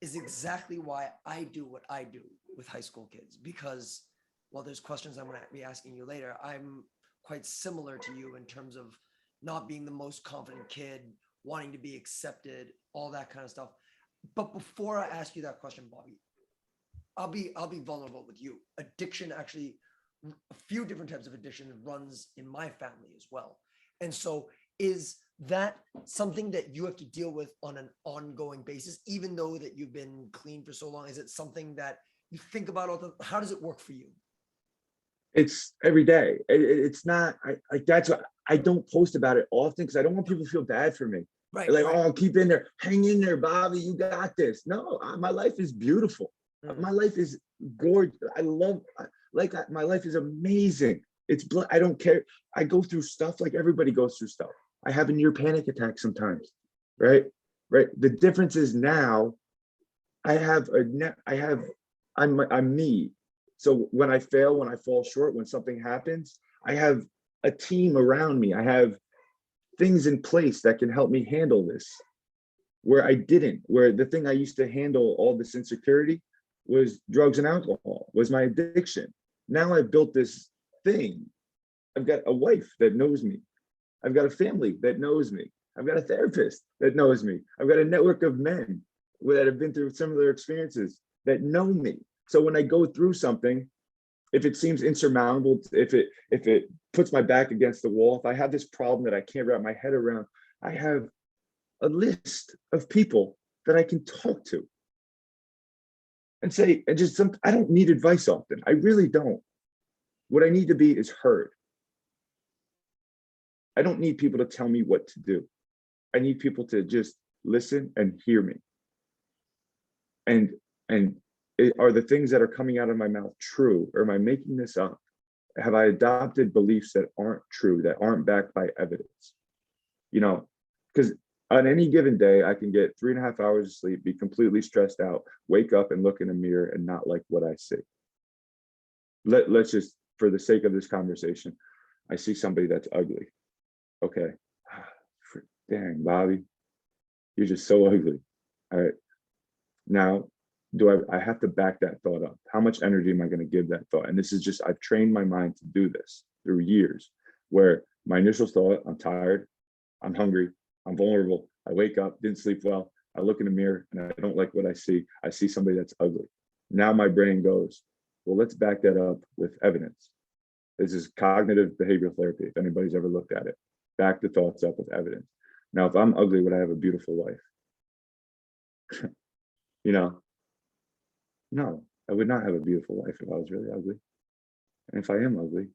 is exactly why I do what I do with high school kids, because while there's questions I'm going to be asking you later, I'm quite similar to you in terms of not being the most confident kid, wanting to be accepted, all that kind of stuff. But before I ask you that question, Bobby, I'll be vulnerable with you. Addiction, actually, a few different types of addiction runs in my family as well. And so is that something that you have to deal with on an ongoing basis, even though that you've been clean for so long? Is it something that you think about all the, how does it work for you? It's every day. It's not, that's what I don't post about it often, because I don't want people to feel bad for me. Right. Like, right. oh, keep in there, hang in there, Bobby, you got this. No, my life is beautiful. My life is gorgeous. My life is amazing. I don't care. I go through stuff like everybody goes through stuff. I have a near panic attack sometimes, right? Right. The difference is now I'm me. So when I fail, when I fall short, when something happens, I have a team around me. I have things in place that can help me handle this, where the thing I used to handle all this insecurity was drugs and alcohol, was my addiction. Now I've built this thing. I've got a wife that knows me. I've got a family that knows me. I've got a therapist that knows me. I've got a network of men that have been through similar experiences that know me. So when I go through something, if it seems insurmountable, if it puts my back against the wall, if I have this problem that I can't wrap my head around, I have a list of people that I can talk to and say, I don't need advice often. I really don't. What I need to be is heard. I don't need people to tell me what to do. I need people to just listen and hear me. And are the things that are coming out of my mouth true, or am I making this up? Have I adopted beliefs that aren't true, that aren't backed by evidence? Because on any given day, I can get 3.5 hours of sleep, be completely stressed out, wake up and look in a mirror and not like what I see. Let's just, for the sake of this conversation, I see somebody that's ugly. Okay. Dang, Bobby, you're just so ugly. All right. Now, I have to back that thought up? How much energy am I going to give that thought? And this is just, I've trained my mind to do this through years, where my initial thought, I'm tired, I'm hungry, I'm vulnerable, I wake up, didn't sleep well, I look in the mirror and I don't like what I see somebody that's ugly. Now my brain goes, well, let's back that up with evidence. This is cognitive behavioral therapy, if anybody's ever looked at it. Back the thoughts up with evidence. Now, if I'm ugly, would I have a beautiful life? No, I would not have a beautiful life if I was really ugly. And if I am ugly,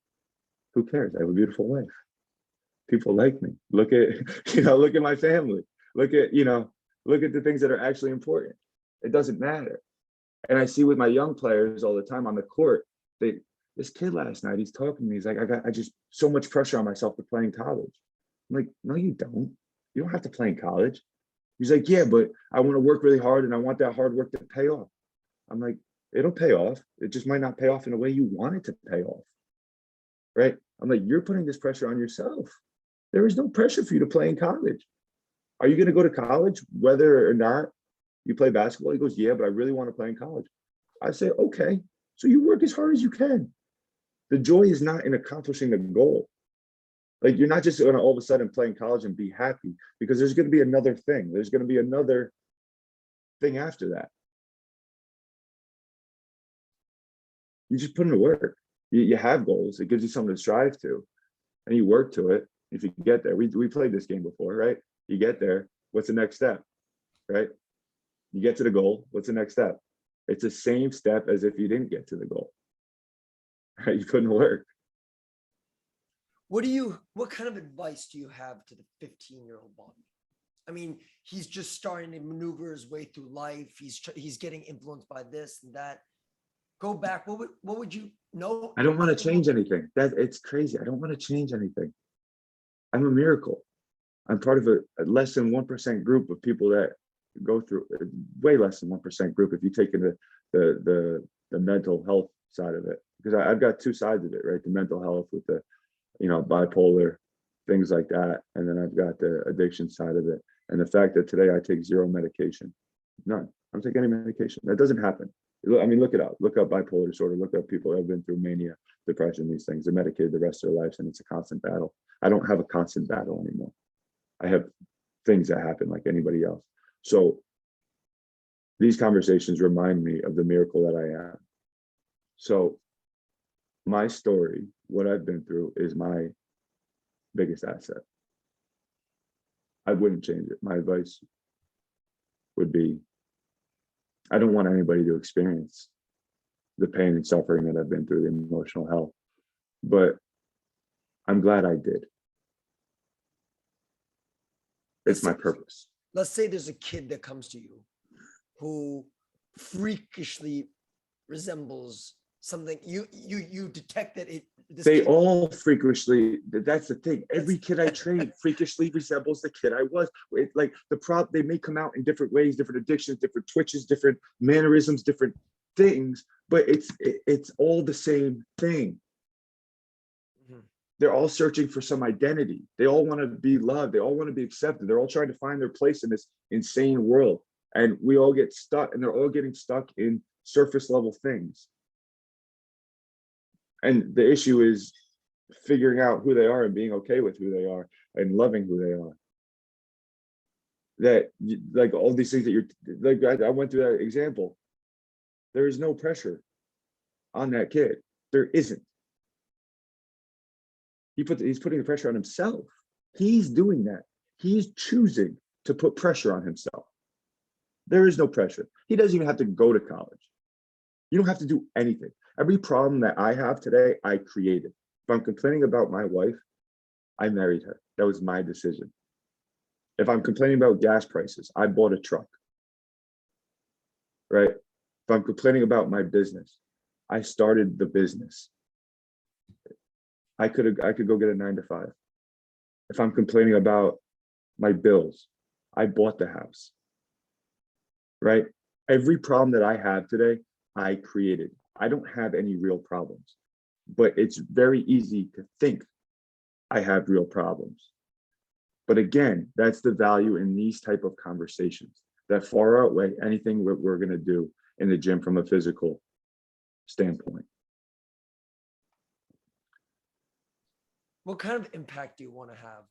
who cares? I have a beautiful life. People like me. Look at my family. Look at the things that are actually important. It doesn't matter. And I see with my young players all the time on the court, this kid last night, he's talking to me. He's like, I just so much pressure on myself to play in college. I'm like, no, you don't. You don't have to play in college. He's like, yeah, but I want to work really hard and I want that hard work to pay off. I'm like, it'll pay off. It just might not pay off in the way you want it to pay off. Right? I'm like, you're putting this pressure on yourself. There is no pressure for you to play in college. Are you going to go to college whether or not you play basketball? He goes, yeah, but I really want to play in college. I say, okay, so you work as hard as you can. The joy is not in accomplishing the goal. Like, you're not just going to all of a sudden play in college and be happy, because there's going to be another thing. There's going to be another thing after that. You just put in the work. You have goals. It gives you something to strive to, and you work to it. If you get there, we played this game before, right? You get there. What's the next step, right? You get to the goal. What's the next step? It's the same step as if you didn't get to the goal. Right? You put in the work. What kind of advice do you have to the 15-year-old Bobby? I mean, he's just starting to maneuver his way through life. He's getting influenced by this and that. Go back. What would you know? I don't want to change anything. It's crazy. I don't want to change anything. I'm a miracle. I'm part of a less than 1% group of people that go through, way less than 1% group if you take into the mental health side of it, because I've got two sides of it, right? The mental health with the, bipolar, things like that, and then I've got the addiction side of it, and the fact that today I take zero medication, none. I don't take any medication. That doesn't happen. I mean, look it up. Look up bipolar disorder. Look up people that have been through mania, depression, these things. They're medicated the rest of their lives, and it's a constant battle. I don't have a constant battle anymore. I have things that happen like anybody else. So these conversations remind me of the miracle that I am. So my story, what I've been through, is my biggest asset. I wouldn't change it. My advice would be, I don't want anybody to experience the pain and suffering that I've been through, the emotional health, but I'm glad I did. It's my purpose. Let's say there's a kid that comes to you who freakishly resembles something you detect that they all freakishly, that's the thing. Every kid I train freakishly resembles the kid I was. Like they may come out in different ways, different addictions, different twitches, different mannerisms, different things, but it's all the same thing. Mm-hmm. They're all searching for some identity. They all want to be loved. They all want to be accepted. They're all trying to find their place in this insane world. And we all get stuck, and they're all getting stuck in surface level things. And the issue is figuring out who they are and being okay with who they are and loving who they are. That, like, all these things that you're like, I went through that example. There is no pressure on that kid. There isn't. He's putting the pressure on himself. He's doing that. He's choosing to put pressure on himself. There is no pressure. He doesn't even have to go to college. You don't have to do anything. Every problem that I have today, I created. If I'm complaining about my wife, I married her. That was my decision. If I'm complaining about gas prices, I bought a truck. Right? If I'm complaining about my business, I started the business. I could go get a 9-to-5. If I'm complaining about my bills, I bought the house. Right? Every problem that I have today, I created. I don't have any real problems, but it's very easy to think I have real problems. But again, that's the value in these type of conversations that far outweigh anything we're going to do in the gym from a physical standpoint. What kind of impact do you want to have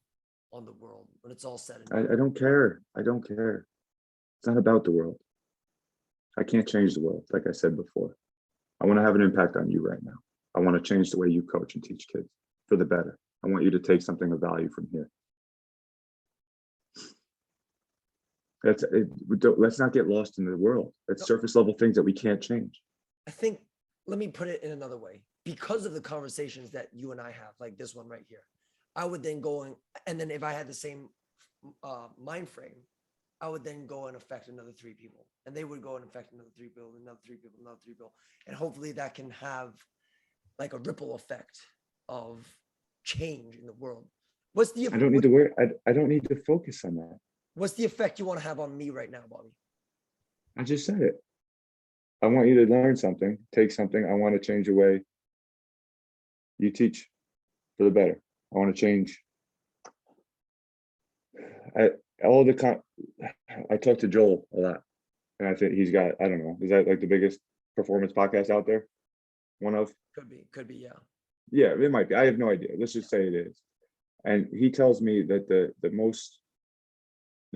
on the world when it's all said and done? I don't care. I don't care. It's not about the world. I can't change the world, like I said before. I want to have an impact on you right now. I want to change the way you coach and teach kids for the better. I want you to take something of value from here. Let's not get lost in the world. That's surface level things that we can't change. I think, let me put it in another way. Because of the conversations that you and I have, like this one right here, I would then go and then if I had the same mind frame, I would then go and affect another 3 people, and they would go and affect another 3 people, another 3 people, another 3 people. And hopefully that can have like a ripple effect of change in the world. What's the, I don't need to worry. I don't need to focus on that. What's the effect you want to have on me right now, Bobby? I just said it. I want you to learn something, take something. I want to change the way you teach for the better. I want to change. I talk to Joel a lot, and I think he's got, I don't know, is that like the biggest performance podcast out there? One of? Could be, yeah. Yeah, it might be. I have no idea. Let's just say it is. And he tells me that the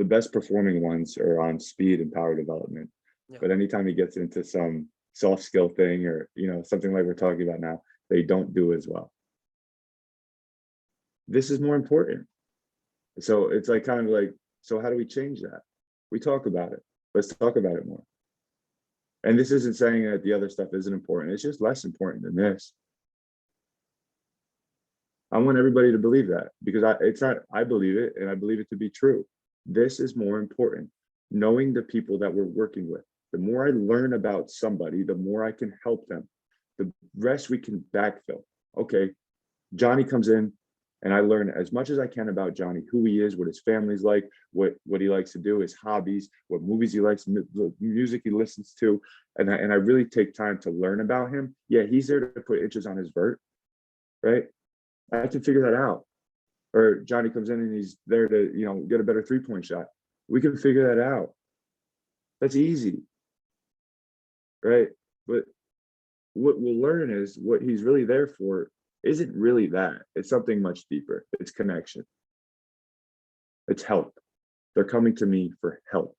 best performing ones are on speed and power development. Yeah. But anytime he gets into some soft skill thing or, something like we're talking about now, they don't do as well. This is more important. So it's like kind of like, so how do we change that? We talk about it. Let's talk about it more. And this isn't saying that the other stuff isn't important. It's just less important than this. I want everybody to believe that, because I believe it, and I believe it to be true. This is more important. Knowing the people that we're working with. The more I learn about somebody, the more I can help them. The rest we can backfill. Okay, Johnny comes in and I learn as much as I can about Johnny, who he is, what his family's like, what he likes to do, his hobbies, what movies he likes, the music he listens to. And I really take time to learn about him. Yeah, he's there to put inches on his vert, right? I can figure that out. Or Johnny comes in and he's there to, get a better 3-point shot. We can figure that out. That's easy, right? But what we'll learn is what he's really there for isn't really that. It's something much deeper. It's connection. It's help. They're coming to me for help.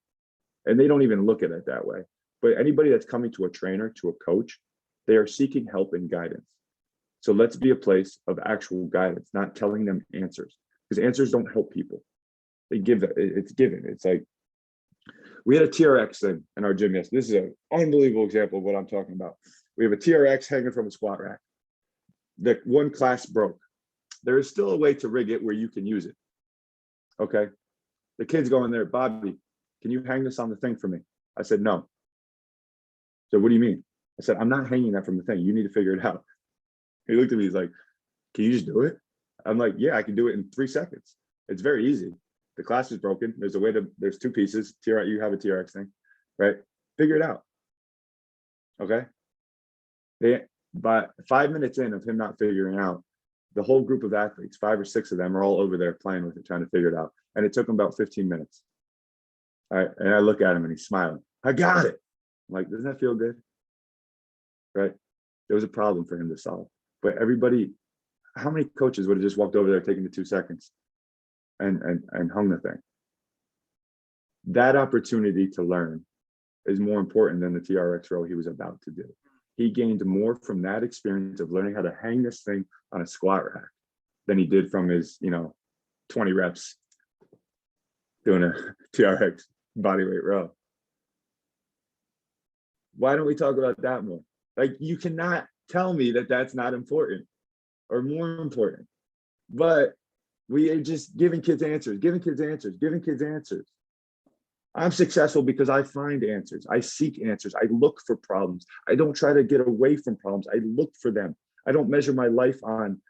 And they don't even look at it that way. But anybody that's coming to a trainer, to a coach, they are seeking help and guidance. So let's be a place of actual guidance, not telling them answers, because answers don't help people. They give it, it's given. It's like, we had a TRX thing in our gym. Yes, this is an unbelievable example of what I'm talking about. We have a TRX hanging from a squat rack. The one class broke. There is still a way to rig it where you can use it. Okay. The kid's going there, Bobby, can you hang this on the thing for me? I said, no. So what do you mean? I said, I'm not hanging that from the thing. You need to figure it out. He looked at me, he's like, can you just do it? I'm like, yeah, I can do it in 3 seconds. It's very easy. The class is broken. There's a way there's 2 pieces. You have a TRX thing, right? Figure it out. Okay. But 5 minutes in of him not figuring out, the whole group of athletes, 5 or 6 of them, are all over there playing with it, trying to figure it out. And it took him about 15 minutes. All right. And I look at him and he's smiling. I got it. I'm like, doesn't that feel good? Right. There was a problem for him to solve. But everybody, how many coaches would have just walked over there, taking the 2 seconds and hung the thing? That opportunity to learn is more important than the TRX row he was about to do. He gained more from that experience of learning how to hang this thing on a squat rack than he did from his, 20 reps doing a TRX bodyweight row. Why don't we talk about that more? Like, you cannot tell me that that's not important or more important. But we are just giving kids answers. I'm successful because I find answers. I seek answers. I look for problems. I don't try to get away from problems. I look for them. I don't measure my life on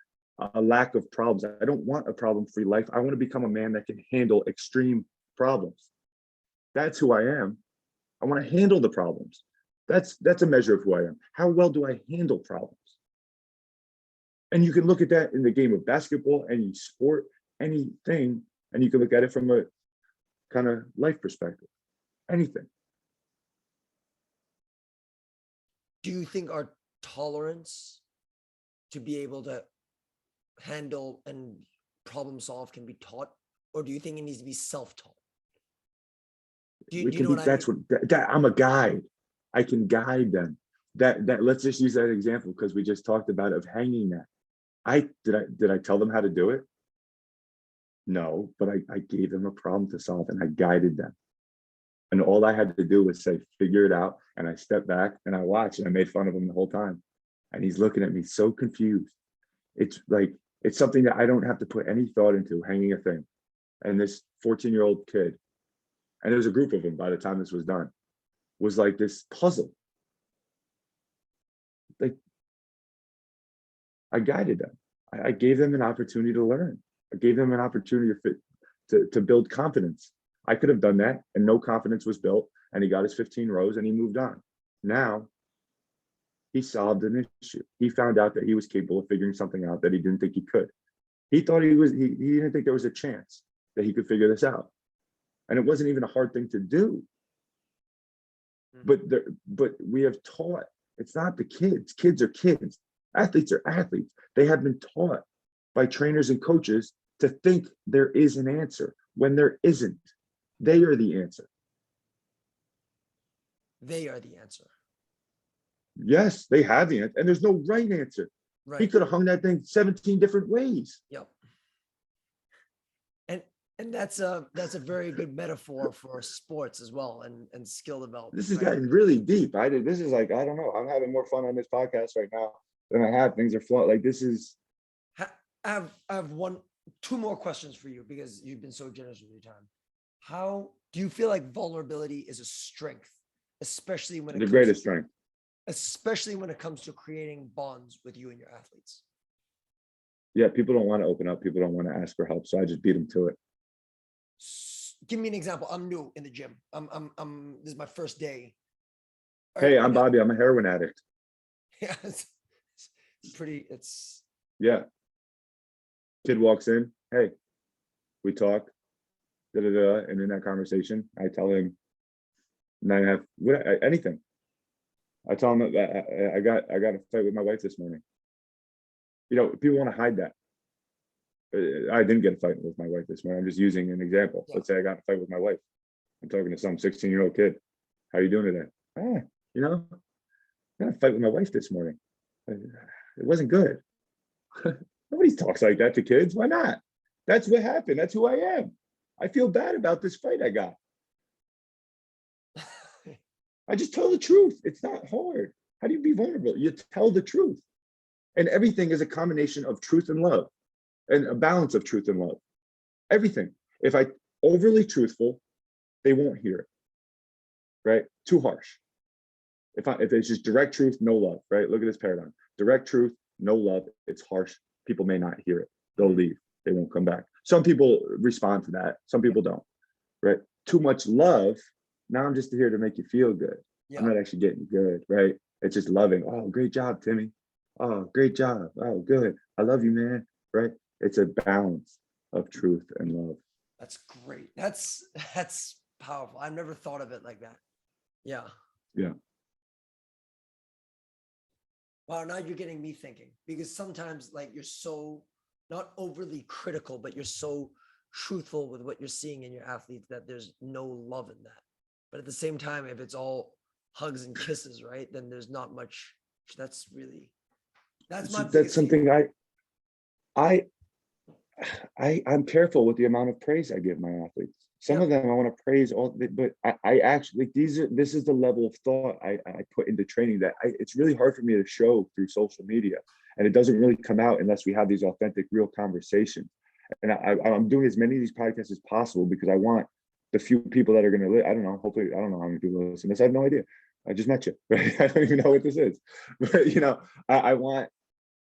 a lack of problems. I don't want a problem-free life. I want to become a man that can handle extreme problems. That's who I am. I want to handle the problems. That's a measure of who I am. How well do I handle problems? And you can look at that in the game of basketball, any sport, anything, and you can look at it from a kind of life perspective, anything. Do you think our tolerance to be able to handle and problem solve can be taught, or do you think it needs to be self-taught? Do you know what I mean? I'm a guide. I can guide them. That let's just use that example because we just talked about of hanging that. Did I tell them how to do it? No, but I gave them a problem to solve and I guided them. And all I had to do was say, figure it out. And I stepped back and I watched and I made fun of him the whole time. And he's looking at me so confused. It's like, it's something that I don't have to put any thought into, hanging a thing. And this 14-year-old kid, and there was a group of them by the time this was done, was like this puzzle. Like, I guided them. I gave them an opportunity to learn. I gave them an opportunity to build confidence. I could have done that and no confidence was built and he got his 15 rows and he moved on. Now he solved an issue. He found out that he was capable of figuring something out that he didn't think he could. He thought he didn't think there was a chance that he could figure this out. And it wasn't even a hard thing to do. But we have taught, it's not the kids. Kids are kids. Athletes are athletes. They have been taught by trainers and coaches to think there is an answer when there isn't. They are the answer. They are the answer. Yes, they have the answer, and there's no right answer. He Right. could have hung that thing 17 different ways. Yep. And that's a very good metaphor for sports as well, and skill development. This is right? getting really deep. This is like, I don't know. I'm having more fun on this podcast right now than I have. Things are flowing. Like, this is. I have two more questions for you, because you've been so generous with your time. How do you feel like vulnerability is a strength, especially when The greatest strength. especially when it comes to creating bonds with you and your athletes? Yeah, people don't want to open up. People don't want to ask for help. So I just beat them to it. Give me an example. I'm new in the gym. This is my first day. Hey, I'm Bobby. I'm a heroin addict. Yeah, it's pretty. It's Yeah. Kid walks in. Hey, we talk. And in that conversation, I tell him 9.5, anything. I tell him that I got a fight with my wife this morning. You know, people want to hide that. I didn't get a fight with my wife this morning. I'm just using an example. Yeah. Let's say I got in a fight with my wife. I'm talking to some 16-year-old kid. How you doing today? You know, I got a fight with my wife this morning. It wasn't good. Nobody talks like that to kids. Why not? That's what happened. That's who I am. I feel bad about this fight I got. I just tell the truth. It's not hard. How do you be vulnerable? You tell the truth. And everything is a combination of truth and love, and a balance of truth and love. Everything. If I overly truthful, they won't hear it. Right? Too harsh. If it's just direct truth, no love, right? Look at this paradigm. Direct truth, no love. It's harsh. People may not hear it. They'll leave. They won't come back. Some people respond to that. Some people don't, right? Too much love. Now I'm just here to make you feel good. Yeah. I'm not actually getting good, right? It's just loving. Oh, great job, Timmy. Oh, great job. Oh, good. I love you, man. Right? It's a balance of truth and love. That's great. That's powerful. I've never thought of it like that. Yeah. Yeah. Wow, now you're getting me thinking, because sometimes, like, you're so not overly critical, but you're so truthful with what you're seeing in your athletes that there's no love in that. But at the same time, if it's all hugs and kisses, right, then there's not much. That's my That's something I'm careful with the amount of praise I give my athletes. Some of them I want to praise but I actually, this is the level of thought I put into training that it's really hard for me to show through social media, and it doesn't really come out unless we have these authentic, real conversations. And I'm doing as many of these podcasts as possible because I want the few people that are going to, I don't know, hopefully, I don't know how many people listen to this. I have no idea. I just met you, right? I don't even know what this is, but I want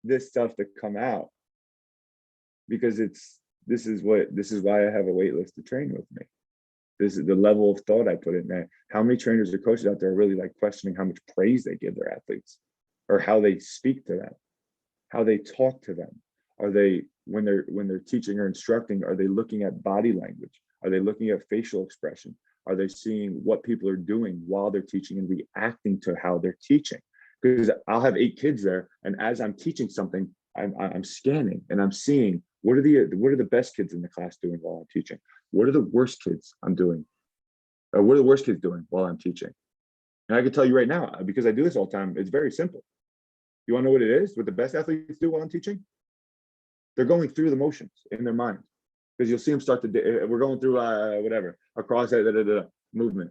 this stuff to come out because this is why I have a wait list to train with me. This is the level of thought I put in there. How many trainers or coaches out there are really like questioning how much praise they give their athletes, or how they speak to them, how they talk to them? Are they, when they're teaching or instructing, are they looking at body language? Are they looking at facial expression? Are they seeing what people are doing while they're teaching and reacting to how they're teaching? Because I'll have 8 kids there, and as I'm teaching something, I'm scanning and I'm seeing what are the best kids in the class doing while I'm teaching? What are the worst kids I'm doing? What are the worst kids doing while I'm teaching? And I can tell you right now, because I do this all the time, it's very simple. You want to know what it is? What the best athletes do while I'm teaching? They're going through the motions in their mind, because you'll see them start to, we're going through a cross movement.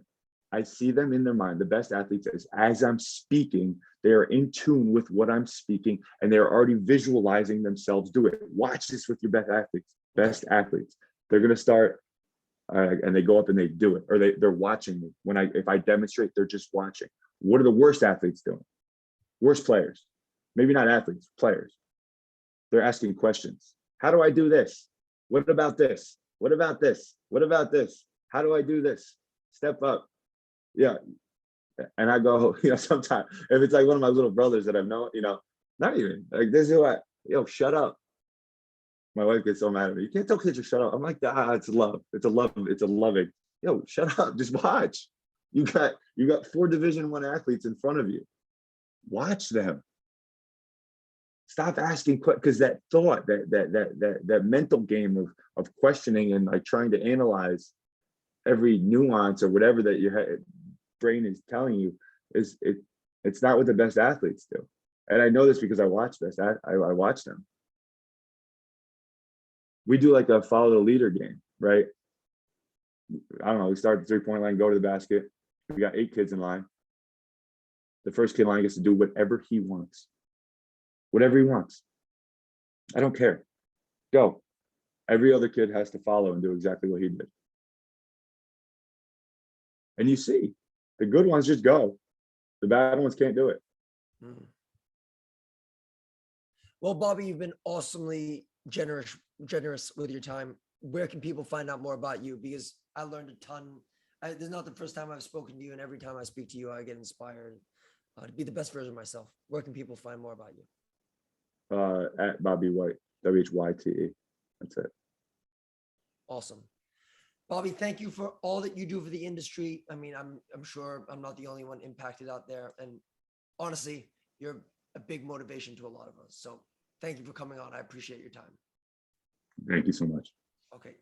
I see them in their mind. The best athletes, as I'm speaking, they are in tune with what I'm speaking, and they're already visualizing themselves do it. Watch this with your best athletes. They're going to start and they go up and they do it, or they're watching me. If I demonstrate, they're just watching. What are the worst athletes doing? Worst players, maybe not athletes, players. They're asking questions. How do I do this? What about this? What about this? What about this? How do I do this? Step up. Yeah. And I go, sometimes if it's like one of my little brothers that I've known, not even like this is shut up. My wife gets so mad at me. You can't tell kids to shut up. I'm like, it's love. It's a loving. Shut up. Just watch. You got 4 Division I athletes in front of you. Watch them. stop asking, because that thought, that mental game of questioning and like trying to analyze every nuance or whatever that your brain is telling you it's not what the best athletes do. And I know this because I watch this. I watch them. We do like a follow the leader game, right? I don't know. We start at the 3-point line, go to the basket. We got 8 kids in line. The first kid in line gets to do whatever he wants. Whatever he wants. I don't care. Go. Every other kid has to follow and do exactly what he did. And you see, the good ones just go. The bad ones can't do it. Well, Bobby, you've been awesomely generous with your time. Where can people find out more about you? Because I learned a ton. This is not the first time I've spoken to you, and every time I speak to you, I get inspired to be the best version of myself. Where can people find more about you? At Bobby Whyte, Whyte. That's it. Awesome. Bobby, thank you for all that you do for the industry. I mean, I'm sure I'm not the only one impacted out there. And honestly, you're a big motivation to a lot of us. So thank you for coming on. I appreciate your time. Thank you so much. Okay.